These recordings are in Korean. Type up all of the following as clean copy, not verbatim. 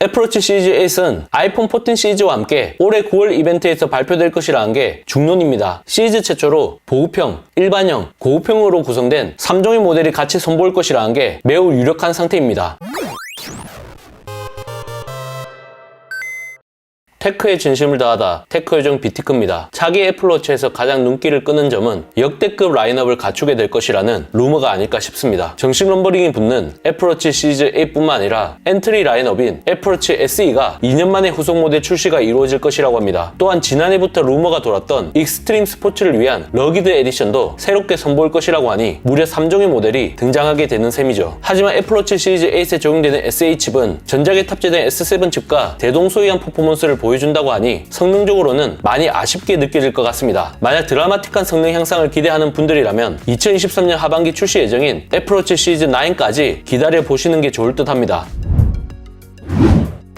애플워치 시리즈 8은 아이폰 14 시리즈와 함께 올해 9월 이벤트에서 발표될 것이라는 게 중론입니다. 시리즈 최초로 보급형, 일반형, 고급형으로 구성된 3종의 모델이 같이 선보일 것이라는 게 매우 유력한 상태입니다. 테크에 진심을 다하다 테크 요정 비티크입니다. 차기 애플워치에서 가장 눈길을 끄는 점은 역대급 라인업을 갖추게 될 것이라는 루머가 아닐까 싶습니다. 정식 넘버링이 붙는 애플워치 시리즈 8뿐만 아니라 엔트리 라인업인 애플워치 SE가 2년 만에 후속 모델 출시가 이루어질 것이라고 합니다. 또한 지난해부터 루머가 돌았던 익스트림 스포츠를 위한 러기드 에디션도 새롭게 선보일 것이라고 하니 무려 3종의 모델이 등장하게 되는 셈이죠. 하지만 애플워치 시리즈 8에 적용되는 SA 칩은 전작에 탑재된 S7 칩과 대동소이한 퍼포먼스를 보여준다고 하니 성능적으로는 많이 아쉽게 느껴질 것 같습니다. 만약 드라마틱한 성능 향상을 기대하는 분들이라면 2023년 하반기 출시 예정인 애플워치 시리즈 9까지 기다려보시는 게 좋을 듯 합니다.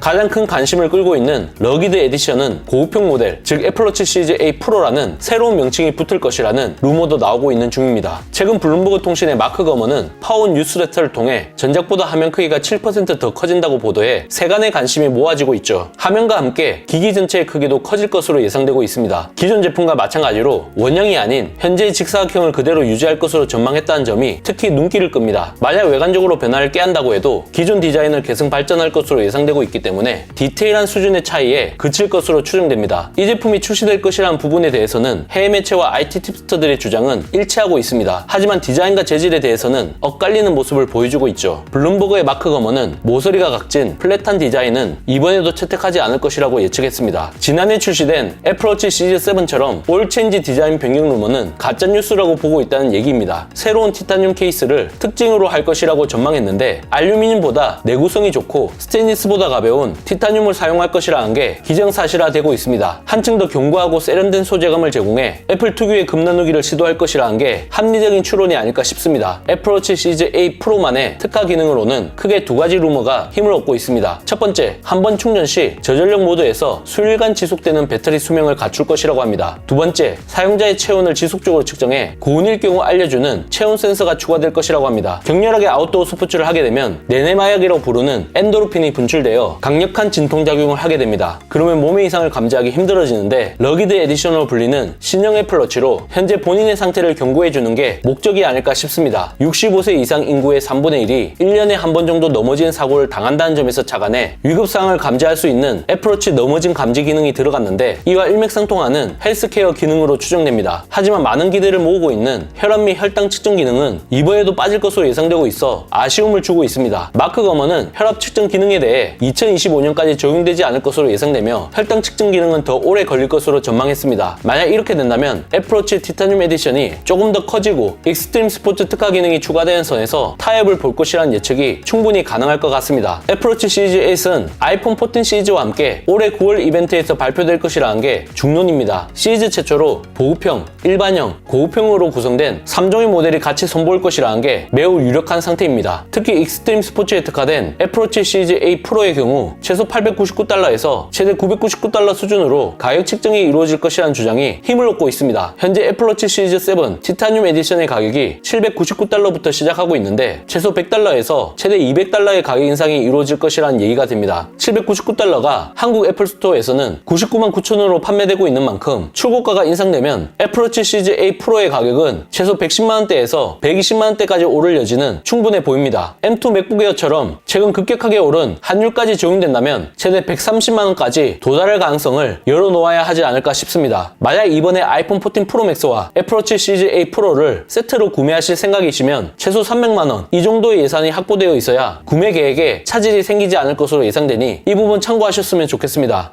가장 큰 관심을 끌고 있는 러기드 에디션은 고급형 모델, 즉 애플워치 시리즈 8 프로라는 새로운 명칭이 붙을 것이라는 루머도 나오고 있는 중입니다. 최근 블룸버그 통신의 마크 거머는 파워 뉴스레터를 통해 전작보다 화면 크기가 7% 더 커진다고 보도해 세간의 관심이 모아지고 있죠. 화면과 함께 기기 전체의 크기도 커질 것으로 예상되고 있습니다. 기존 제품과 마찬가지로 원형이 아닌 현재의 직사각형을 그대로 유지할 것으로 전망했다는 점이 특히 눈길을 끕니다. 만약 외관적으로 변화를 꾀한다고 해도 기존 디자인을 계승 발전할 것으로 예상되고 있기 때문에 디테일한 수준의 차이에 그칠 것으로 추정됩니다. 이 제품이 출시될 것이라는 부분에 대해서는 해외 매체와 IT 팁스터들의 주장은 일치하고 있습니다. 하지만 디자인과 재질에 대해서는 엇갈리는 모습을 보여주고 있죠. 블룸버그의 마크 거머는 모서리가 각진 플랫한 디자인은 이번에도 채택하지 않을 것이라고 예측했습니다. 지난해 출시된 애플워치 시리즈 7처럼 올 체인지 디자인 변경 루머는 가짜뉴스라고 보고 있다는 얘기입니다. 새로운 티타늄 케이스를 특징으로 할 것이라고 전망했는데 알루미늄보다 내구성이 좋고 스테인리스보다 가벼운 티타늄을 사용할 것이라는 게 기정사실화되고 있습니다. 한층 더 견고하고 세련된 소재감을 제공해 애플 특유의 금나누기를 시도할 것이라는 게 합리적인 추론이 아닐까 싶습니다. 애플워치 시리즈 8 프로만의 특화 기능으로는 크게 두 가지 루머가 힘을 얻고 있습니다. 첫 번째, 한 번 충전 시 저전력 모드에서 수일간 지속되는 배터리 수명을 갖출 것이라고 합니다. 두 번째, 사용자의 체온을 지속적으로 측정해 고온일 경우 알려주는 체온 센서가 추가될 것이라고 합니다. 격렬하게 아웃도어 스포츠를 하게 되면 내내마약이라고 부르는 엔도르핀이 분출되어 강력한 진통작용을 하게 됩니다. 그러면 몸의 이상을 감지하기 힘들어지는데 러기드 에디션으로 불리는 신형 애플워치로 현재 본인의 상태를 경고해주는 게 목적이 아닐까 싶습니다. 65세 이상 인구의 3분의 1이 1년에 한 번 정도 넘어지는 사고를 당한다는 점에서 착안해 위급상황을 감지할 수 있는 애플워치 넘어짐 감지 기능이 들어갔는데 이와 일맥상통하는 헬스케어 기능으로 추정됩니다. 하지만 많은 기대를 모으고 있는 혈압 및 혈당 측정 기능은 이번에도 빠질 것으로 예상되고 있어 아쉬움을 주고 있습니다. 마크 거머는 혈압 측정 기능에 대해 2025년까지 적용되지 않을 것으로 예상되며 혈당 측정 기능은 더 오래 걸릴 것으로 전망했습니다. 만약 이렇게 된다면 애플워치 티타늄 에디션이 조금 더 커지고 익스트림 스포츠 특화 기능이 추가되는 선에서 타협을 볼 것이라는 예측이 충분히 가능할 것 같습니다. 애플워치 시리즈 8은 아이폰 14 시리즈와 함께 올해 9월 이벤트에서 발표될 것이라는 게 중론입니다. 시리즈 최초로 보급형, 일반형, 고급형으로 구성된 3종의 모델이 같이 선보일 것이라는 게 매우 유력한 상태입니다. 특히 익스트림 스포츠에 특화된 애플워치 시리즈 8 프로의 경우 최소 899달러에서 최대 999달러 수준으로 가격 측정이 이루어질 것이라는 주장이 힘을 얻고 있습니다. 현재 애플워치 시리즈 7 티타늄 에디션의 가격이 799달러부터 시작하고 있는데 최소 100달러에서 최대 200달러의 가격 인상이 이루어질 것이라는 얘기가 됩니다. 799달러가 한국 애플 스토어에서는 99만 9천원으로 판매되고 있는 만큼 출고가가 인상되면 애플워치 시리즈 8 프로의 가격은 최소 110만원대에서 120만원대까지 오를 여지는 충분해 보입니다. M2 맥북 에어처럼 최근 급격하게 오른 환율까지 적용된다면 최대 130만원까지 도달할 가능성을 열어놓아야 하지 않을까 싶습니다. 만약 이번에 아이폰 14 프로 맥스와 애플워치 시리즈 8 프로를 세트로 구매하실 생각이시면 최소 300만원 이 정도의 예산이 확보되어 있어야 구매 계획에 차질이 생기지 않을 것으로 예상되니 이 부분 참고하셨으면 좋겠습니다.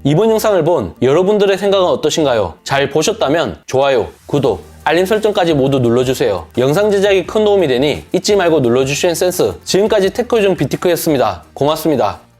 이번 영상을 본 여러분들의 생각은 어떠신가요? 잘 보셨다면 좋아요, 구독, 알림 설정까지 모두 눌러주세요. 영상 제작에 큰 도움이 되니 잊지 말고 눌러주시는 센스. 지금까지 테크 요정 비티크였습니다. 고맙습니다.